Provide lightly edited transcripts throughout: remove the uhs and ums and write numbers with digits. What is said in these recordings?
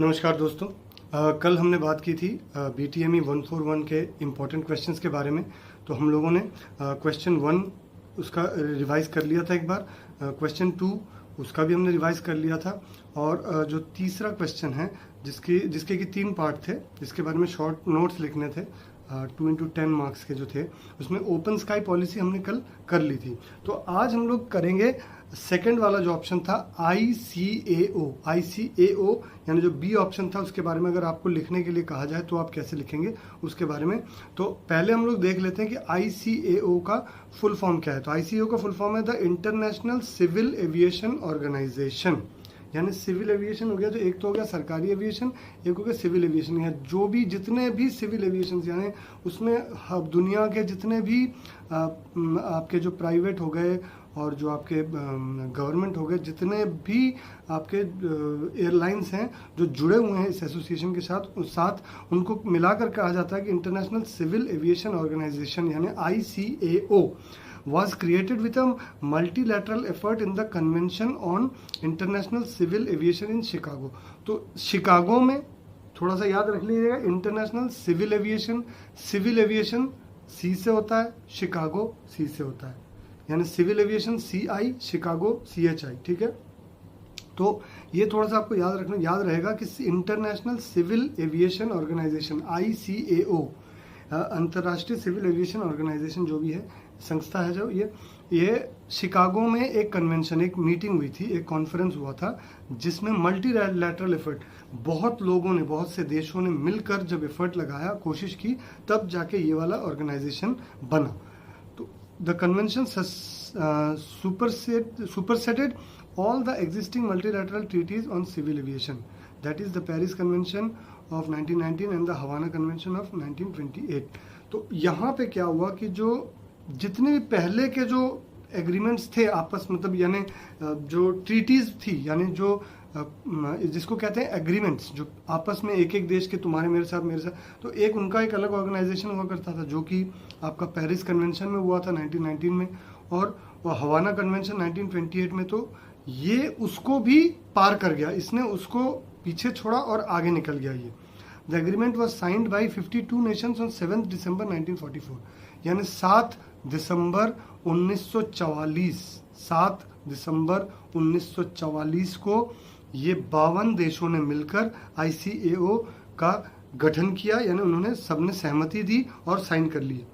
नमस्कार दोस्तों। कल हमने बात की थी BTME 141 के इम्पोर्टेंट क्वेश्चंस के बारे में। तो हम लोगों ने क्वेश्चन 1 उसका रिवाइज कर लिया था एक बार, क्वेश्चन 2 उसका भी हमने रिवाइज कर लिया था, और जो तीसरा क्वेश्चन है जिसके कि 3 पार्ट थे, जिसके बारे में शॉर्ट नोट्स लिखने थे 2x10 मार्क्स के जो थे, उसमें ओपन स्काई पॉलिसी हमने कल कर ली थी। तो आज हम लोग करेंगे सेकंड वाला जो ऑप्शन था ICAO यानी जो बी ऑप्शन था, उसके बारे में अगर आपको लिखने के लिए कहा जाए तो आप कैसे लिखेंगे उसके बारे में। तो पहले हम लोग देख लेते हैं कि ICAO का फुल फॉर्म क्या है। तो ICAO का फुल फॉर्म है the international civil aviation organisation. यानी सिविल एविएशन हो गया, तो एक तो हो गया सरकारी एविएशन, एक हो गया सिविल एविएशन। या जो भी जितने भी सिविल एविएशन यानी उसमें दुनिया के जितने भी आपके जो प्राइवेट हो गए और जो आपके गवर्नमेंट हो गए, जितने भी आपके एयरलाइंस हैं जो जुड़े हुए हैं इस एसोसिएशन के साथ उनको मिलाकर कहा जाता है कि इंटरनेशनल सिविल एविएशन ऑर्गेनाइजेशन यानी ICAO was created with a multilateral effort in the Convention on International Civil Aviation in Chicago। तो शिकागो में थोड़ा सा याद रख लीजिएगा, इंटरनेशनल सिविल एविएशन C से होता है, शिकागो C से होता है, यानी civil aviation CI, Chicago CHI। ठीक है, तो ये थोड़ा सा आपको याद रहेगा कि international civil aviation organisation ICAO, अंतर्राष्ट्रीय सिविल एविएशन ऑर्गेनाइजेशन जो भी है, संस्था है जो ये शिकागो में एक कन्वेंशन, एक मीटिंग हुई थी, एक कॉन्फ्रेंस हुआ था, जिसमें मल्टीलैटरल एफर्ट, बहुत लोगों ने, बहुत से देशों ने मिलकर जब एफर्ट लगाया, कोशिश की, तब जाके ये वाला ऑर्गेनाइजेशन बना। तो the convention superseded all the existing multilateral treaties on civil aviation, that is the Paris Convention of 1919 and the Havana Convention of 1928। तो यहाँ पे क्या हुआ कि जो जितने भी पहले के जो एग्रीमेंट्स थे आपस, मतलब यानी जो ट्रीटीज थी, यानी जो जिसको कहते हैं एग्रीमेंट्स, जो आपस में एक एक देश के, तुम्हारे मेरे साथ, तो एक उनका एक अलग ऑर्गेनाइजेशन हुआ करता था, जो कि आपका पेरिस कन्वेंशन में हुआ था 1919 में, और हवाना कन्वेंशन 1928 में। तो ये उसको भी पार कर गया, इसने उसको पीछे छोड़ा और आगे निकल गया ये। The agreement was signed by 52 Nations on 7 दिसंबर 1944, यानी 7 दिसंबर 1944, 7 दिसंबर 1944 को ये 52 देशों ने मिलकर ICAO का गठन किया, यानी उन्होंने सबने सहमति दी और साइन कर लिए।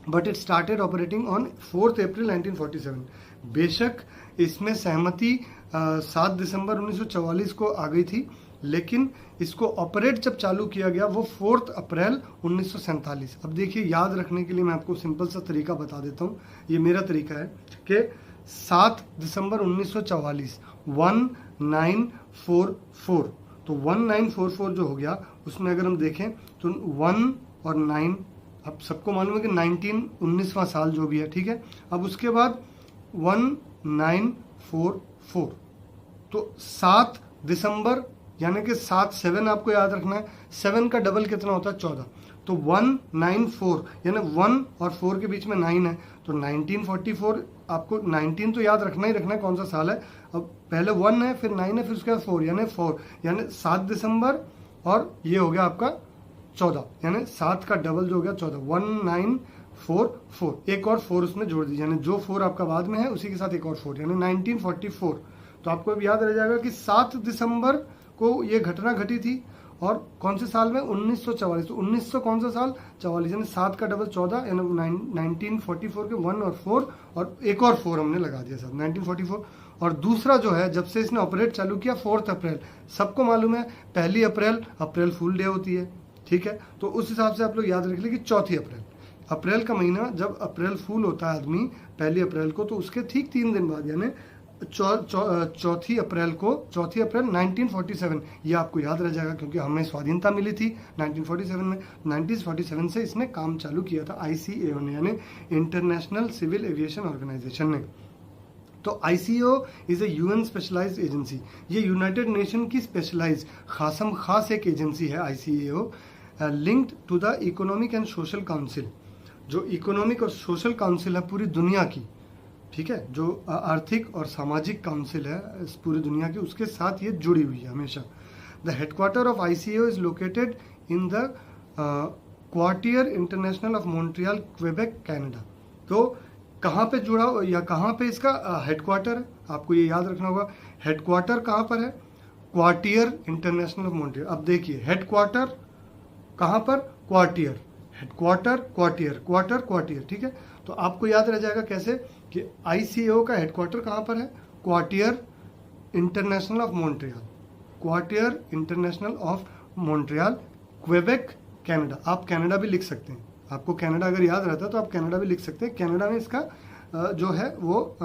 But it started operating on 4 अप्रैल 1947। बेशक इसमें सहमति 7 दिसंबर 1944 को आ गई थी, लेकिन इसको ऑपरेट जब चालू किया गया वो 4 अप्रैल 1947। अब देखिए, याद रखने के लिए मैं आपको सिंपल सा तरीका बता देता हूँ। ये मेरा तरीका है कि 7 दिसंबर 1944 1944, तो 1944 जो हो गया, उसमें अगर हम देखें तो 1 और 9, अब सबको मालूम है कि 19वां साल जो भी है, ठीक है। अब उसके बाद 1944, तो 7 दिसंबर, यानी कि 7 आपको याद रखना है, 7 का डबल कितना होता है 14, तो 194, यानी 1 और 4 के बीच में 9 है, तो 1944। आपको 19 तो याद रखना ही रखना है, कौन सा साल है। अब पहले 1 है, फिर 9 है, फिर उसके बाद 4, यानी 7 दिसंबर, और ये हो गया आपका 14, यानी 7 का डबल जो हो गया 14, 1944। एक और 4 उसमें जोड़ दीजिए, यानी जो 4 आपका बाद में है उसी के साथ एक और 4, यानी 1944। तो आपको अब याद रह जाएगा कि 7 दिसंबर को ये घटना घटी थी, और कौन से साल में, 1944। तो 1900 कौन सा साल, 44, यानी 7 का डबल 14, यानी 1944 के 1 और 4, और एक और 4 हमने लगा दिया साहब, 1944। और दूसरा जो है, जब से इसने ऑपरेट चालू किया 4 अप्रैल, सबको मालूम है 1 अप्रैल फूल डे होती है, ठीक है। तो उस हिसाब से आप लोग याद रख लें कि 4 अप्रैल का महीना, जब अप्रैल फूल होता है आदमी 1 अप्रैल को, तो उसके ठीक 3 दिन बाद, यानी 4 अप्रैल 1947, ये आपको याद रह जाएगा, क्योंकि हमें स्वाधीनता मिली थी 1947 में। 1947 से इसने काम चालू किया था ICAO ने, यानी इंटरनेशनल सिविल एविएशन ऑर्गेनाइजेशन ने। तो ICAO is a UN specialised agency, ये यूनाइटेड नेशन की स्पेशलाइज खास एक एजेंसी है ICAO, linked to the economic and social council, जो इकोनॉमिक और सोशल काउंसिल है पूरी दुनिया की, ठीक है, जो आर्थिक और सामाजिक काउंसिल है इस पूरी दुनिया की, उसके साथ ये जुड़ी हुई है हमेशा। The headquarter of ICAO is located in the Quartier International of Montreal, Quebec, Canada. तो कहाँ पे जुड़ा या कहाँ पे इसका हेडक्वार्टर है, आपको ये याद रखना होगा। हेडक्वार्टर कहाँ पर है? Quartier International of Montreal. अब देखिए हेडक्वार्टर कहाँ पर? क्वार्टियर, हेडक्वार्टर क्वार्टियर, क्वार्टर क्वार्टियर, ठीक है। तो आपको याद रह जाएगा कैसे कि ICAO का हेडक्वार्टर कहाँ पर है? Quartier International of Montreal, Quartier International of Montreal, Quebec, Canada. आप कनाडा भी लिख सकते हैं, आपको कनाडा अगर याद रहता है तो आप कनाडा भी लिख सकते हैं। कनाडा में इसका जो है वो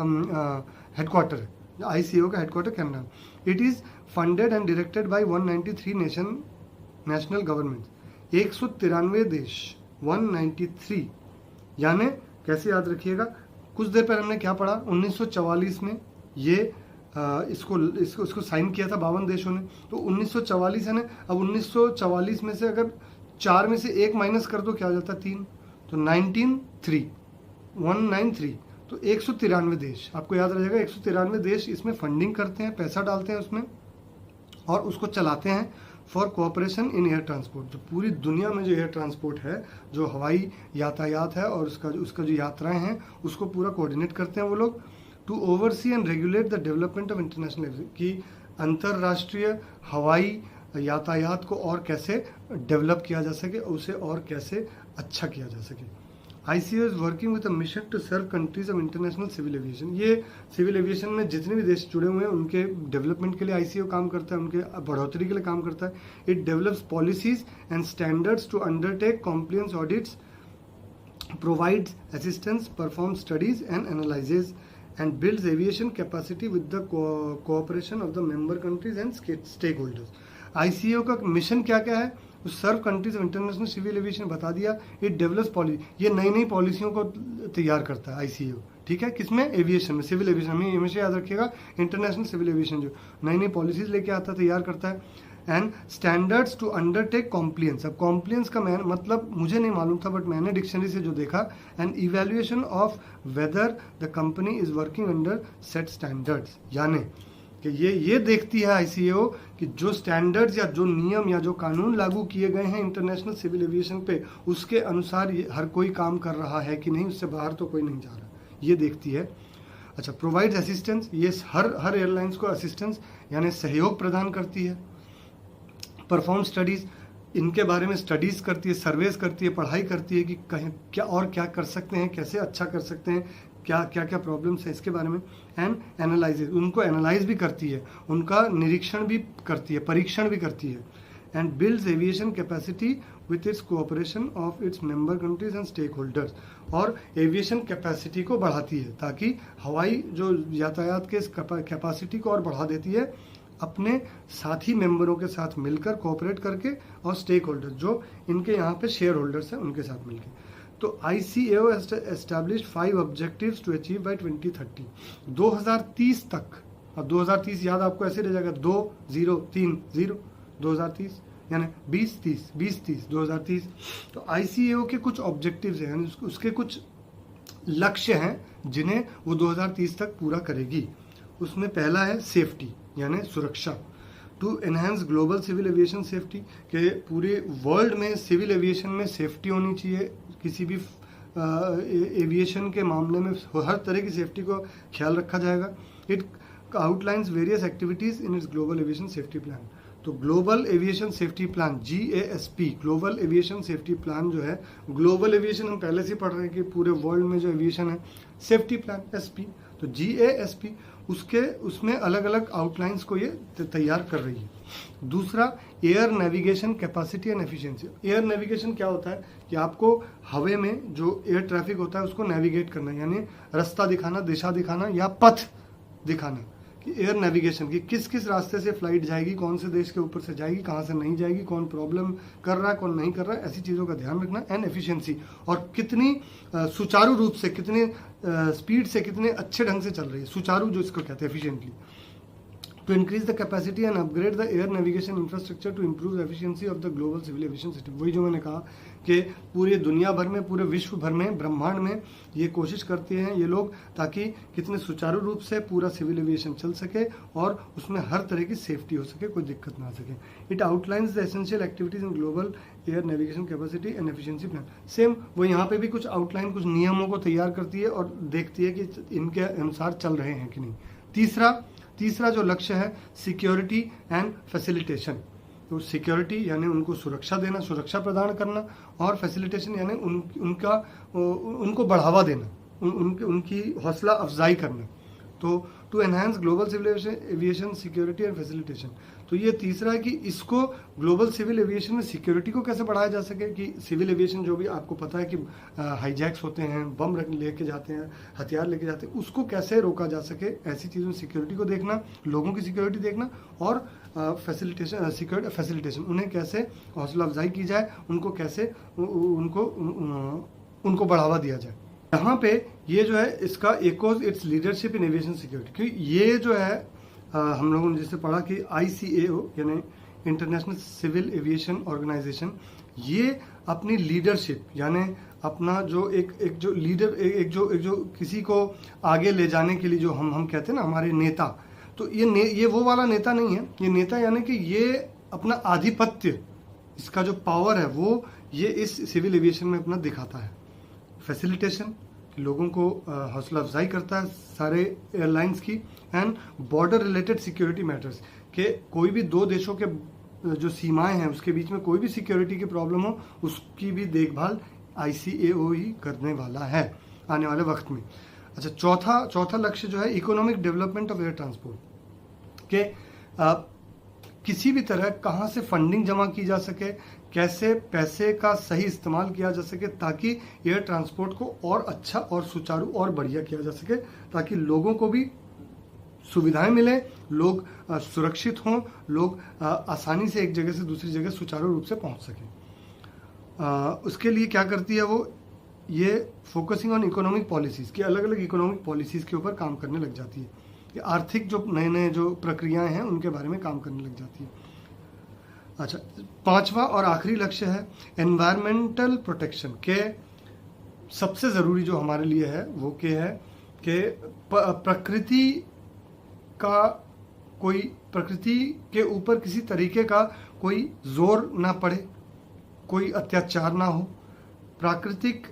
हेडक्वार्टर है, ICAO का headquarter Canada. It is funded and directed by 193 national government, 193 देश, 193, यानी कैसे याद रखिएगा, कुछ देर पहले हमने क्या पढ़ा, 1944 में ये इसको साइन किया था 52 देशों ने। तो 1944 है ना, अब 1944 में से अगर 4 में से 1 माइनस कर दो क्या हो जाता है? 3, तो 193, तो 193 देश, आपको याद रहेगा 193 देश इसमें फंडिंग करते हैं, पैसा डालते हैं उसमें और उसको चलाते हैं for cooperation in air transport. जो पूरी दुनिया में जो एयर ट्रांसपोर्ट है, जो हवाई यातायात है और उसका जो यात्राएं हैं उसको पूरा कोऑर्डिनेट करते हैं वो लोग। To oversee and regulate the development of international, की अंतर्राष्ट्रीय हवाई यातायात को और कैसे डेवलप किया जा सके, उसे और कैसे अच्छा किया जा सके। ICAO is working with a mission to serve countries of international civil aviation. ये सिविल एविएशन में जितने भी देश जुड़े हुए हैं उनके डेवलपमेंट के लिए ICAO काम करता है, उनके बढ़ोतरी के लिए काम करता है। It develops policies and standards to undertake compliance audits, provides assistance, performs studies and analyzes and builds aviation capacity with the cooperation of the member countries and stakeholders. ICAO का मिशन क्या क्या है? Serve countries of international civil aviation बता दिया। It develops policy, ये नई नई पॉलिसियों को तैयार करता है ICAO, ठीक है। किसमें? एविएशन में, सिविल एविएशन में। हमेशा याद रखिएगा इंटरनेशनल सिविल एविएशन जो नई नई पॉलिसीज लेके आता है, तैयार करता है। And standards to undertake compliance. अब कॉम्प्लियंस का मतलब मुझे नहीं मालूम था, बट मैंने डिक्शनरी से जो देखा, and evaluation of whether the company is working under set standards, यानी कि ये देखती है ICAO कि जो स्टैंडर्ड्स या जो नियम या जो कानून लागू किए गए हैं इंटरनेशनल सिविल एविएशन पे, उसके अनुसार ये हर कोई काम कर रहा है कि नहीं, उससे बाहर तो कोई नहीं जा रहा, ये देखती है। अच्छा, प्रोवाइड्स असिस्टेंस, ये हर एयरलाइंस को असिस्टेंस यानी सहयोग प्रदान करती है। परफॉर्म स्टडीज़, इनके बारे में स्टडीज़ करती है, सर्वेस करती है, पढ़ाई करती है कि कहीं क्या और क्या कर सकते हैं, कैसे अच्छा कर सकते हैं, क्या क्या प्रॉब्लम्स है इसके बारे में। एंड एनालाइज, उनको एनालाइज भी करती है, उनका निरीक्षण भी करती है, परीक्षण भी करती है। And builds aviation capacity with its cooperation of its member countries and stakeholders, और एविएशन कैपेसिटी को बढ़ाती है ताकि हवाई जो यातायात के कैपेसिटी को और बढ़ा देती है अपने साथी मेंबरों के साथ मिलकर, कोऑपरेट करके, और स्टेक होल्डर्स जो इनके यहाँ पे शेयर होल्डर्स हैं उनके साथ मिलकर। तो ICAO established 5 objectives to achieve by 2030, 2030 तक। अब 2030 याद आपको ऐसे रह जाएगा 2030, 2030 यानी 2030 2030। तो ICAO के कुछ ऑब्जेक्टिव्स हैं, यानी उसके कुछ लक्ष्य हैं जिन्हें वो 2030 तक पूरा करेगी। उसमें पहला है सेफ्टी यानी सुरक्षा, to enhance global civil aviation safety, के पूरे वर्ल्ड में सिविल एविएशन में सेफ्टी होनी चाहिए। किसी भी एविएशन के मामले में हर तरह की सेफ्टी को ख्याल रखा जाएगा। It outlines various activities in its global aviation safety plan. तो global aviation safety plan GASP, global aviation safety plan जो है, ग्लोबल एविएशन हम पहले से पढ़ रहे हैं कि पूरे वर्ल्ड में जो एविएशन है, सेफ्टी प्लान SP, तो GASP उसमें अलग अलग आउटलाइंस को ये तैयार कर रही है। दूसरा, air navigation capacity and efficiency. Air navigation क्या होता है कि आपको हवा में जो एयर ट्रैफिक होता है उसको नेविगेट करना, यानी रास्ता दिखाना, दिशा दिखाना या पथ दिखाना, कि एयर नेविगेशन की किस किस रास्ते से फ्लाइट जाएगी, कौन से देश के ऊपर से जाएगी, कहाँ से नहीं जाएगी, कौन प्रॉब्लम कर रहा है, कौन नहीं कर रहा है, ऐसी चीज़ों का ध्यान रखना। एंड एफिशिएंसी, और कितनी सुचारू रूप से, कितने स्पीड से, कितने अच्छे ढंग से चल रही है, सुचारू जो इसको कहते हैं efficiently. to increase the capacity and upgrade the air navigation infrastructure to improve the efficiency of the global civil aviation system। वही जो मैंने कहा कि पूरे दुनिया भर में, पूरे विश्व भर में, ब्रह्मांड में ये कोशिश करते हैं ये लोग, ताकि कितने सुचारू रूप से पूरा सिविल एविएशन चल सके और उसमें हर तरह की सेफ्टी हो सके, कोई दिक्कत ना आ सके। It outlines the essential activities in global air navigation capacity and efficiency plan. Same वो यहाँ पे भी कुछ आउटलाइन, कुछ नियमों को तैयार करती है और देखती है कि इनके अनुसार चल रहे हैं कि नहीं। तीसरा जो लक्ष्य है, सिक्योरिटी एंड फैसिलिटेशन। तो सिक्योरिटी यानी उनको सुरक्षा देना, सुरक्षा प्रदान करना, और फैसिलिटेशन यानी उनको बढ़ावा देना, उनकी हौसला अफजाई करना। तो to enhance global civil aviation security and facilitation. तो ये तीसरा है कि इसको ग्लोबल सिविल एविएशन में सिक्योरिटी को कैसे बढ़ाया जा सके, कि सिविल एविएशन जो भी आपको पता है कि हाईजैक्स होते हैं, बम लेके जाते हैं, हथियार लेके जाते हैं, उसको कैसे रोका जा सके, ऐसी चीज़ों में सिक्योरिटी को देखना, लोगों की सिक्योरिटी देखना, और फैसिलिटेशन उन्हें कैसे हौसला अफजाई की जाए, उनको कैसे उनको बढ़ावा दिया जाए। यहाँ पे ये जो है इसका echoes it's leadership in aviation security, क्योंकि ये जो है हम लोगों ने जिससे पढ़ा कि ICAO यानी इंटरनेशनल सिविल एविएशन ऑर्गेनाइजेशन, ये अपनी लीडरशिप यानी अपना जो एक जो लीडर, एक जो किसी को आगे ले जाने के लिए जो हम कहते हैं ना हमारे नेता, तो ये वो वाला नेता नहीं है। ये नेता यानी कि ये अपना आधिपत्य, इसका जो पावर है वो ये इस सिविल एविएशन में अपना दिखाता है। फैसिलिटेशन, लोगों को हौसला अफजाई करता है सारे एयरलाइंस की, and border related security matters, के कोई भी दो देशों के जो सीमाएं हैं उसके बीच में कोई भी सिक्योरिटी की प्रॉब्लम हो, उसकी भी देखभाल ICAO ही करने वाला है आने वाले वक्त में। अच्छा, चौथा लक्ष्य जो है economic development of air transport, के किसी भी तरह कहाँ से फंडिंग जमा की जा सके, कैसे पैसे का सही इस्तेमाल किया जा सके, ताकि एयर ट्रांसपोर्ट को और अच्छा और सुचारू और बढ़िया किया जा सके, ताकि लोगों को भी सुविधाएं मिले, लोग सुरक्षित हों, लोग आसानी से एक जगह से दूसरी जगह सुचारू रूप से पहुंच सकें। उसके लिए क्या करती है वो, ये फोकसिंग ऑन इकोनॉमिक पॉलिसीज़ की, अलग अलग इकोनॉमिक पॉलिसीज़ के ऊपर काम करने लग जाती है। ये आर्थिक जो नए जो प्रक्रियाएं हैं उनके बारे में काम करने लग जाती है। अच्छा, पांचवा और आखिरी लक्ष्य है एनवायरमेंटल प्रोटेक्शन, के सबसे ज़रूरी जो हमारे लिए है वो क्या है कि प्रकृति के ऊपर किसी तरीके का कोई जोर ना पड़े, कोई अत्याचार ना हो, प्राकृतिक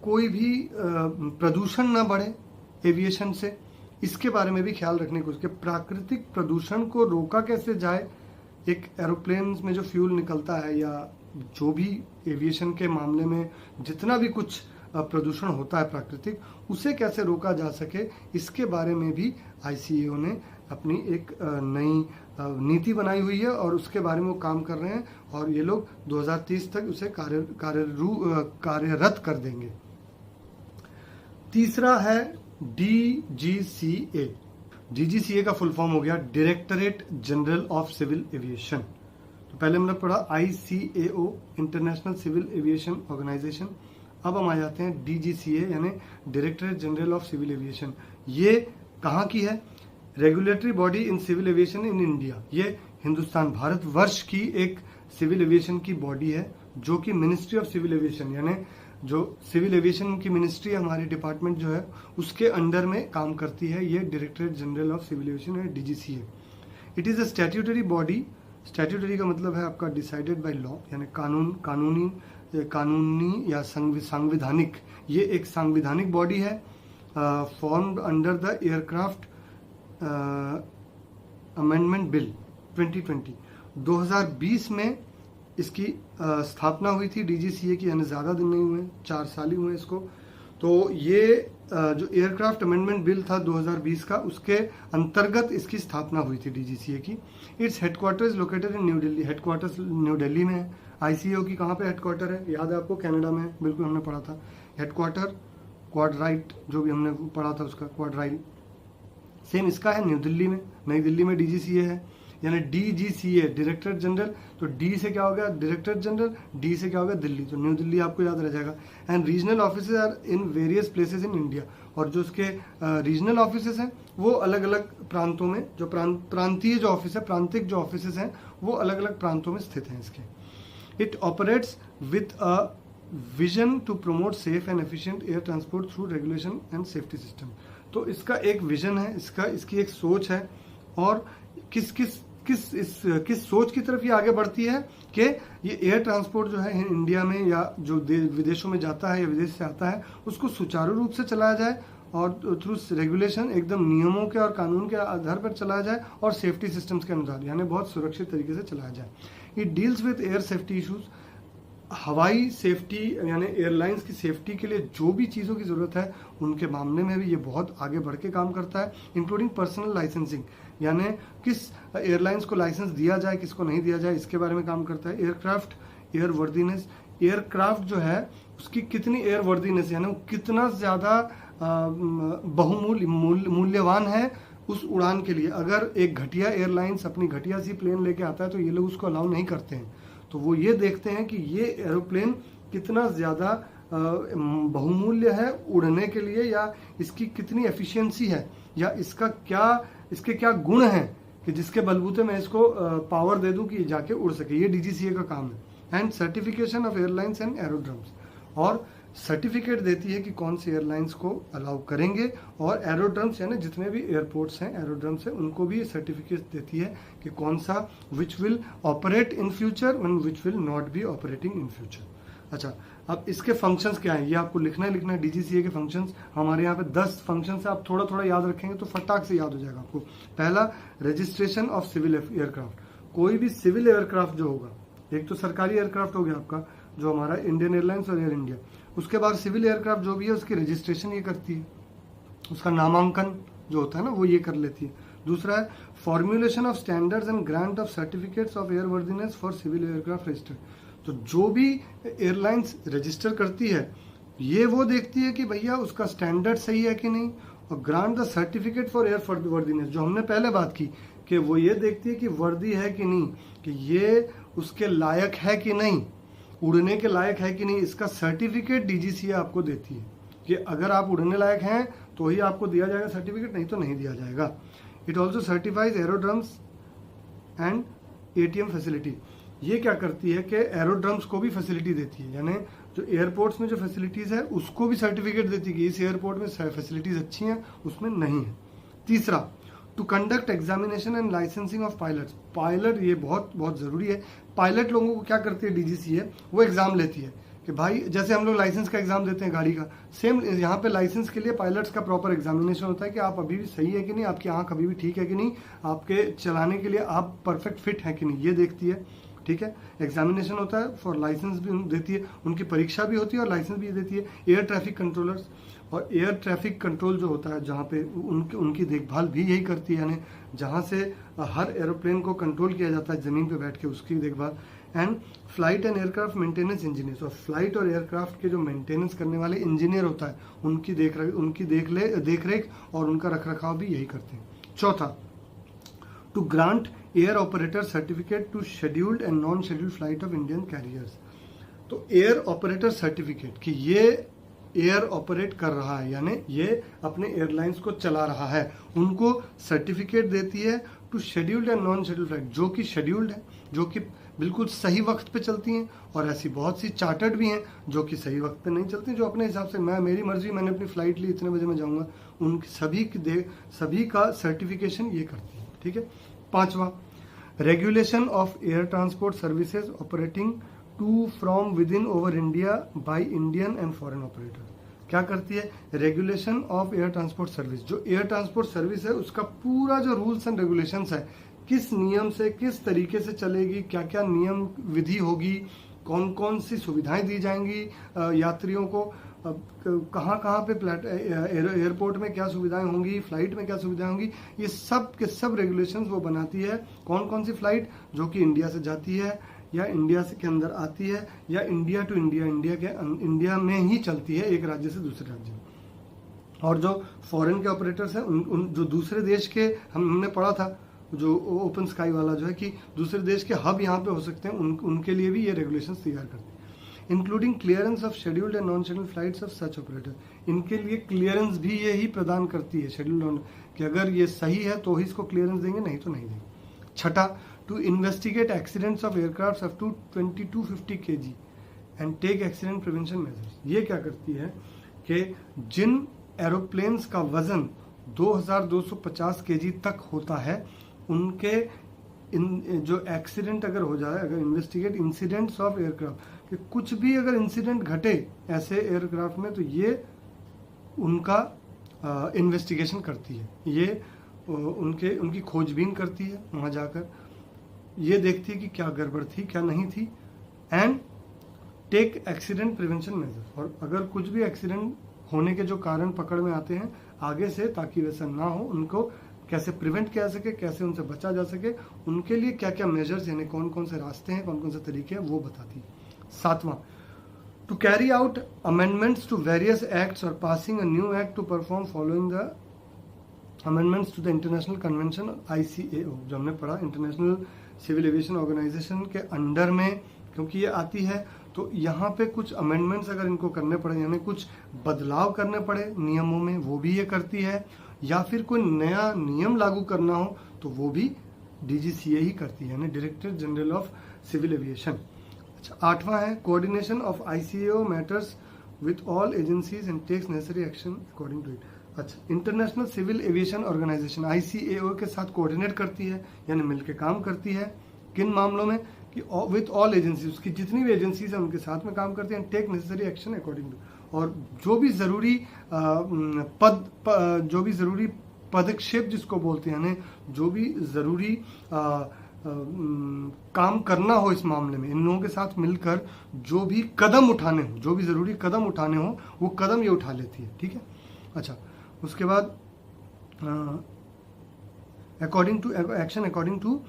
कोई भी प्रदूषण ना बढ़े एविएशन से, इसके बारे में भी ख्याल रखने को, उसके प्राकृतिक प्रदूषण को रोका कैसे जाए। एक एरोप्लेन में जो फ्यूल निकलता है या जो भी एविएशन के मामले में जितना भी कुछ प्रदूषण होता है प्राकृतिक, उसे कैसे रोका जा सके, इसके बारे में भी ICAO ने अपनी एक नई नीति बनाई हुई है और उसके बारे में वो काम कर रहे हैं, और ये लोग 2030 तक उसे कार्यरत कर देंगे। तीसरा है DGCA। DGCA का फुल फॉर्म हो गया directorate general of civil aviation. तो पहले हमने पढ़ा ICAO international civil aviation organisation, अब हम आ जाते हैं DGCA यानी directorate general of civil aviation. ये कहाँ की है? Regulatory body in civil aviation in India. ये हिंदुस्तान भारत वर्ष की एक सिविल एविएशन की बॉडी है, जो कि मिनिस्ट्री ऑफ सिविल एविएशन यानी जो सिविल एविएशन की मिनिस्ट्री है, हमारी डिपार्टमेंट जो है उसके अंडर में काम करती है। ये directorate general of civil aviation है, DGCA। It is a statutory body. Statutory का मतलब है आपका डिसाइडेड बाय लॉ, यानी कानूनी या संवैधानिक। ये एक संवैधानिक बॉडी है, formed under the aircraft amendment bill 2020। 2020 में इसकी स्थापना हुई थी DGCA की, यानी ज़्यादा दिन नहीं हुए, 4 साल ही हुए इसको। तो ये जो एयरक्राफ्ट अमेंडमेंट बिल था 2020 का, उसके अंतर्गत इसकी स्थापना हुई थी DGCA की। It's headquarters located in new Delhi. Headquarters new Delhi में है। ICAO की कहाँ पे हेडक्वार्टर है? याद है आपको, कनाडा में है, बिल्कुल हमने पढ़ा था। हेडक्वार्टर क्वाड्राइट जो भी हमने पढ़ा था उसका क्वाड्राइल, सेम इसका है न्यू दिल्ली में, नई दिल्ली में DGCA है। यानी DGCA डायरेक्टर जनरल, तो डी से क्या हो गया डायरेक्टर जनरल, डी से क्या हो गया दिल्ली, तो न्यू दिल्ली आपको याद रह जाएगा। And regional office are in various places in India, और जो उसके रीजनल ऑफिस हैं वो अलग अलग प्रांतों में, जो प्रांतीय जो ऑफिस है, प्रांतिक जो ऑफिस हैं वो अलग अलग प्रांतों में स्थित हैं इसके। It operates with a vision to promote safe and efficient air transport through regulation and safety system. तो इसका एक विजन है, इसकी एक सोच है, और किस सोच की तरफ ये आगे बढ़ती है कि ये एयर ट्रांसपोर्ट जो है इंडिया में या जो विदेशों में जाता है या विदेश से आता है उसको सुचारू रूप से चलाया जाए, और थ्रू रेगुलेशन एकदम नियमों के और कानून के आधार पर चलाया जाए, और सेफ्टी सिस्टम्स के अनुसार, यानी बहुत सुरक्षित तरीके से चलाया जाए। It deals with air safety issues, हवाई सेफ्टी यानी एयरलाइंस की सेफ्टी के लिए जो भी चीज़ों की ज़रूरत है उनके मामले में भी ये बहुत आगे बढ़ के काम करता है, इंक्लूडिंग पर्सनल लाइसेंसिंग, यानी किस एयरलाइंस को लाइसेंस दिया जाए किसको नहीं दिया जाए इसके बारे में काम करता है। एयरक्राफ्ट एयर वर्दीनेस, एयरक्राफ्ट जो है उसकी कितनी एयर वर्दीनेस यानी वो कितना ज़्यादा मूल्यवान है उस उड़ान के लिए। अगर एक घटिया एयरलाइंस अपनी घटिया सी प्लेन लेके आता है तो ये लोग उसको अलाउ नहीं करते हैं, तो वो ये देखते हैं कि ये एरोप्लेन कितना ज़्यादा बहुमूल्य है उड़ने के लिए, या इसकी कितनी एफिशिएंसी है, या इसके क्या गुण हैं कि जिसके बलबूते मैं इसको पावर दे दूं कि जाके उड़ सके। ये DGCA का काम है। And certification of airlines and एरोड्रम्स, और सर्टिफिकेट देती है कि कौन सी एयरलाइंस को अलाउ करेंगे, और एरोड्रम्स यानी जितने भी एयरपोर्ट्स हैं एरोड्रम्स हैं उनको भी सर्टिफिकेट देती है कि कौन सा which will operate in future and which will not be operating in future. अच्छा, अब इसके फंक्शंस क्या हैं ये आपको लिखना है। DGCA के फंक्शंस हमारे यहाँ पे 10 फंक्शंस है, आप थोड़ा थोड़ा याद रखेंगे तो फटाक से याद हो जाएगा आपको। पहला, रजिस्ट्रेशन ऑफ सिविल एयरक्राफ्ट, कोई भी सिविल एयरक्राफ्ट जो होगा, एक तो सरकारी एयरक्राफ्ट हो गया आपका जो हमारा इंडियन एयरलाइंस और एयर इंडिया, उसके बाद सिविल एयरक्राफ्ट जो भी है उसकी रजिस्ट्रेशन ये करती है, उसका नामांकन जो होता है ना वो ये कर लेती है। दूसरा है formulation of standards and grant of certificates of airworthiness for civil aircraft register, तो जो भी एयरलाइंस रजिस्टर करती है ये वो देखती है कि भैया उसका स्टैंडर्ड सही है कि नहीं, और grant the certificate for airworthiness जो हमने पहले बात की कि वो ये देखती है कि वर्दी है कि नहीं, कि ये उसके लायक है कि नहीं, उड़ने के लायक है कि नहीं, इसका सर्टिफिकेट DGCA आपको देती है कि अगर आप उड़ने लायक हैं तो ही आपको दिया जाएगा सर्टिफिकेट, नहीं तो नहीं दिया जाएगा। It also certifies एरोड्रम्स and ATM facility, ये क्या करती है कि एरोड्रम्स को भी फैसिलिटी देती है, यानी जो एयरपोर्ट्स में जो फैसिलिटीज़ है उसको भी सर्टिफिकेट देती है कि इस एयरपोर्ट में फैसिलिटीज़ अच्छी हैं उसमें नहीं है। तीसरा, to conduct examination and licensing of pilots, pilot ये बहुत बहुत ज़रूरी है। पायलट लोगों को क्या करती है DGCA, वो एग्ज़ाम लेती है कि भाई जैसे हम लोग लाइसेंस का एग्ज़ाम देते हैं गाड़ी का, सेम यहाँ पे लाइसेंस के लिए पायलट्स का प्रॉपर एग्जामिनेशन होता है कि आप अभी भी सही है कि नहीं, आपकी आँख अभी भी ठीक है कि नहीं, आपके चलाने के लिए आप परफेक्ट फिट है कि नहीं, ये देखती है। ठीक है, एग्जामिनेशन होता है, फॉर लाइसेंस भी देती है, उनकी परीक्षा भी होती है और लाइसेंस भी देती है। एयर ट्रैफिक कंट्रोलर्स, और एयर ट्रैफिक कंट्रोल जो होता है जहाँ पे उनकी देखभाल भी यही करती है, यानी जहाँ से हर एरोप्लेन को कंट्रोल किया जाता है ज़मीन पे बैठ के, उसकी देखभाल। And flight and aircraft maintenance engineers, और फ्लाइट और एयरक्राफ्ट के जो मेंटेनेंस करने वाले इंजीनियर होता है उनकी देख रेख और उनका रख रखाव भी यही करते हैं। चौथा, to grant air operator certificate to scheduled and non scheduled flight of Indian carriers, तो एयर ऑपरेटर सर्टिफिकेट कि ये एयर ऑपरेट कर रहा है यानी ये अपने एयरलाइंस को चला रहा है, उनको सर्टिफिकेट देती है to scheduled and non scheduled flight, जो कि शेड्यूल्ड है, जो कि बिल्कुल सही वक्त पे चलती हैं, और ऐसी बहुत सी चार्टर्ड भी हैं जो कि सही वक्त पे नहीं चलती, जो अपने हिसाब से मेरी मर्जी, मैंने अपनी फ्लाइट ली, इतने बजे मैं जाऊंगा, उनकी सभी का सर्टिफिकेशन ये करती है। ठीक है। पांचवा, regulation of air transport services operating to from within over India by Indian and foreign operator, क्या करती है, regulation of air transport service, जो एयर ट्रांसपोर्ट सर्विस है उसका पूरा जो रूल्स एंड रेगुलेशंस है, किस नियम से किस तरीके से चलेगी, क्या क्या नियम विधि होगी, कौन कौन सी सुविधाएं दी जाएंगी यात्रियों को, कहाँ कहाँ पे एयरपोर्ट में क्या सुविधाएं होंगी, फ्लाइट में क्या सुविधाएं होंगी, ये सब के सब रेगुलेशंस वो बनाती है। कौन कौन सी फ्लाइट जो कि इंडिया से जाती है या इंडिया से के अंदर आती है या इंडिया टू इंडिया, इंडिया में ही चलती है एक राज्य से दूसरे राज्य में, और जो फॉरेन के ऑपरेटर्स हैं उन जो दूसरे देश के हमने पढ़ा था जो ओपन स्काई वाला जो है कि दूसरे देश के हब यहाँ पे हो सकते हैं, उनके लिए भी ये रेगुलेशंस तैयार करती है। Including clearance of scheduled and non scheduled flights of such operator, इनके लिए क्लियरेंस भी ये ही प्रदान करती है शेड्यूल्ड कि अगर ये सही है तो ही इसको क्लियरेंस देंगे, नहीं तो नहीं देंगे। छठा, to investigate accidents of aircraft up to 2250 kg and take accident prevention measures. ये क्या करती है कि जिन एरोप्लेन्स का वजन 2250 kg तक होता है, उनके जो एक्सीडेंट अगर हो जाए, अगर इन्वेस्टिगेट इंसिडेंट्स ऑफ एयरक्राफ्ट, कि कुछ भी अगर इंसिडेंट घटे ऐसे एयरक्राफ्ट में, तो ये उनका इन्वेस्टिगेशन करती है, ये उनकी खोजबीन करती है, वहाँ जाकर ये देखती है कि क्या गड़बड़ थी क्या नहीं थी, and take accident prevention measure, और अगर कुछ भी एक्सीडेंट होने के जो कारण पकड़ में आते हैं आगे से, ताकि वैसा ना हो, उनको कैसे प्रिवेंट किया जा सके, कैसे उनसे बचा जा सके, उनके लिए क्या क्या मेजर्स, यानी कौन कौन से रास्ते हैं, कौन कौन से तरीके हैं, वो बताती है। सातवां, to carry out amendments to various acts और passing a new act to perform following the amendments to the international convention ICAO, जो हमने पढ़ा, इंटरनेशनल सिविल एविएशन ऑर्गेनाइजेशन के अंडर में क्योंकि ये आती है, तो यहाँ पे कुछ अमेंडमेंट्स अगर इनको करने पड़े, यानी कुछ बदलाव करने पड़े नियमों में, वो भी ये करती है, या फिर कोई नया नियम लागू करना हो तो वो भी DGCA ही करती है, यानी director general of civil aviation. अच्छा, आठवां है coordination of ICAO matters with all agencies and takes necessary action according to it. अच्छा, international civil aviation organisation ICAO के साथ कोऑर्डिनेट करती है, यानी मिलकर काम करती है, किन मामलों में कि विथ ऑल एजेंसीज, उसकी जितनी भी एजेंसीज हैं उनके साथ में काम करते हैं, take necessary action according to, और जो भी ज़रूरी पदक्षेप जिसको बोलते हैं, यानी जो भी ज़रूरी काम करना हो इस मामले में, इन लोगों के साथ मिलकर जो भी कदम उठाने हो, जो भी ज़रूरी कदम उठाने हो, वो कदम ये उठा लेती है। ठीक है। अच्छा, उसके बाद according to action according to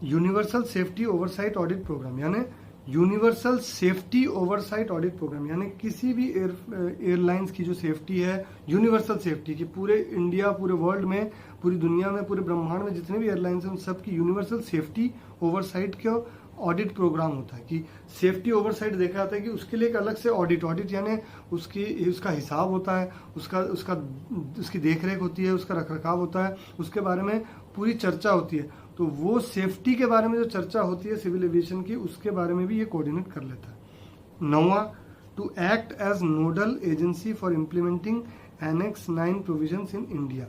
universal safety oversight audit programme, यानी universal safety oversight audit programme, यानी किसी भी एयरलाइंस की जो सेफ्टी है, यूनिवर्सल सेफ्टी की, पूरे इंडिया, पूरे वर्ल्ड में, पूरी दुनिया में, पूरे ब्रह्मांड में जितने भी एयरलाइंस हैं उन सब की यूनिवर्सल सेफ्टी ओवरसाइट का ऑडिट प्रोग्राम होता है। कि सेफ्टी ओवरसाइट देखा जाता है कि उसके लिए एक अलग से ऑडिट यानी उसका हिसाब होता है, उसकी देखरेख होती है, उसका रखरखाव होता है, उसके बारे में पूरी चर्चा होती है। तो वो सेफ्टी के बारे में जो चर्चा होती है सिविल एविएशन की, उसके बारे में भी ये कोऑर्डिनेट कर लेता है। 9वां, to act as nodal agency for implementing annex 9 provisions in India.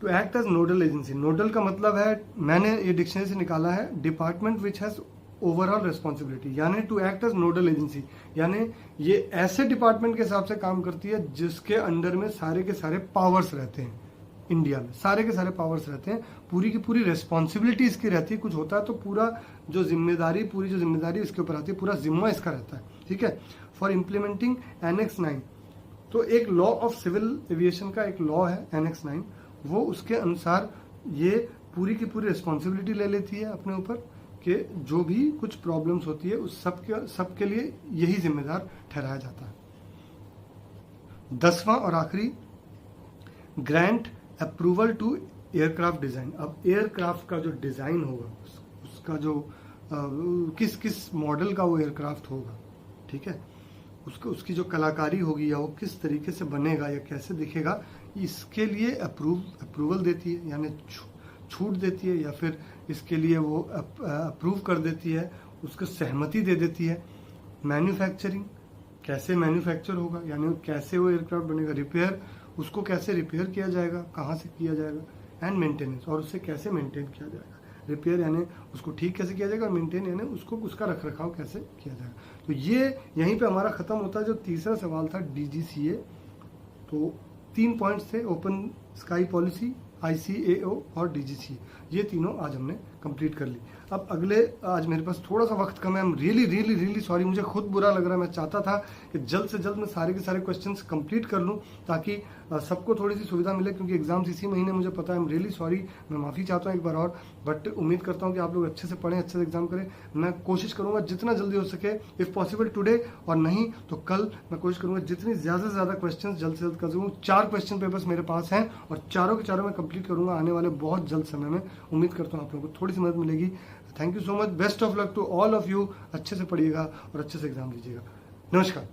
To act as nodal agency, nodal का मतलब है, मैंने ये डिक्शनरी से निकाला है, department which has overall responsibility, यानी to act as nodal agency, यानी ये ऐसे डिपार्टमेंट के हिसाब से काम करती है जिसके अंडर में सारे के सारे पावर्स रहते हैं। इंडिया में सारे के सारे पावर्स रहते हैं, पूरी की पूरी रेस्पॉन्सिबिलिटी इसकी रहती है। कुछ होता है तो पूरी जो जिम्मेदारी इसके ऊपर आती है, पूरा जिम्मा इसका रहता है। ठीक है। फॉर इम्प्लीमेंटिंग एनेक्स 9, तो एक लॉ ऑफ सिविल एविएशन का एक लॉ है एनेक्स 9, वो उसके अनुसार ये पूरी की पूरी रिस्पॉन्सिबिलिटी ले लेती है अपने ऊपर कि जो भी कुछ प्रॉब्लम्स होती है उस सबके लिए यही जिम्मेदार ठहराया जाता है। 10वां और आखिरी, grant approval to aircraft design. अब एयरक्राफ्ट का जो डिजाइन होगा, उसका जो किस मॉडल का वो एयरक्राफ्ट होगा, ठीक है, उसकी जो कलाकारी होगी या वो किस तरीके से बनेगा या कैसे दिखेगा, इसके लिए अप्रूवल देती है, यानी छूट देती है, या फिर इसके लिए वो अप्रूव कर देती है, उसको सहमति दे देती है। मैन्युफैक्चरिंग, कैसे मैन्युफैक्चर होगा, यानी कैसे वो एयरक्राफ्ट बनेगा, रिपेयर, उसको कैसे रिपेयर किया जाएगा, कहाँ से किया जाएगा, एंड मेंटेनेंस, और उससे कैसे मेंटेन किया जाएगा। रिपेयर यानी उसको ठीक कैसे किया जाएगा, और मेंटेन यानी उसका रखरखाव कैसे किया जाएगा। तो ये यहीं पे हमारा खत्म होता है। जो तीसरा सवाल था DGCA, तो 3 पॉइंट्स थे, ओपन स्काई पॉलिसी, ICAO और DGCA। ये तीनों आज हमने कंप्लीट कर ली। अब अगले, आज मेरे पास थोड़ा सा वक्त कम है, I am really really really sorry, मुझे खुद बुरा लग रहा है। मैं चाहता था कि जल्द से जल्द मैं सारे के सारे क्वेश्चंस कंप्लीट कर लूँ ताकि सबको थोड़ी सी सुविधा मिले, क्योंकि एग्जाम्स इसी महीने, मुझे पता है। आई एम रियली सॉरी, मैं माफ़ी चाहता हूँ एक बार और, बट उम्मीद करता हूँ कि आप लोग अच्छे से पढ़ें, अच्छे से एग्जाम करें। मैं कोशिश करूँगा जितना जल्दी हो सके, इफ़ पॉसिबल टुडे, और नहीं तो कल मैं कोशिश करूँगा जितनी ज़्यादा से ज़्यादा क्वेश्चन जल्द से जल्द कर सकूँ। 4 क्वेश्चन पेपर्स मेरे पास हैं और चारों के चारों मैं कंप्लीट करूँगा आने वाले बहुत जल्द समय में। उम्मीद करता हूँ आप लोगों को थोड़ी सी मदद मिलेगी। Thank you so much, best of luck to all of you. अच्छे से पढ़िएगा और अच्छे से एग्जाम दीजिएगा। नमस्कार।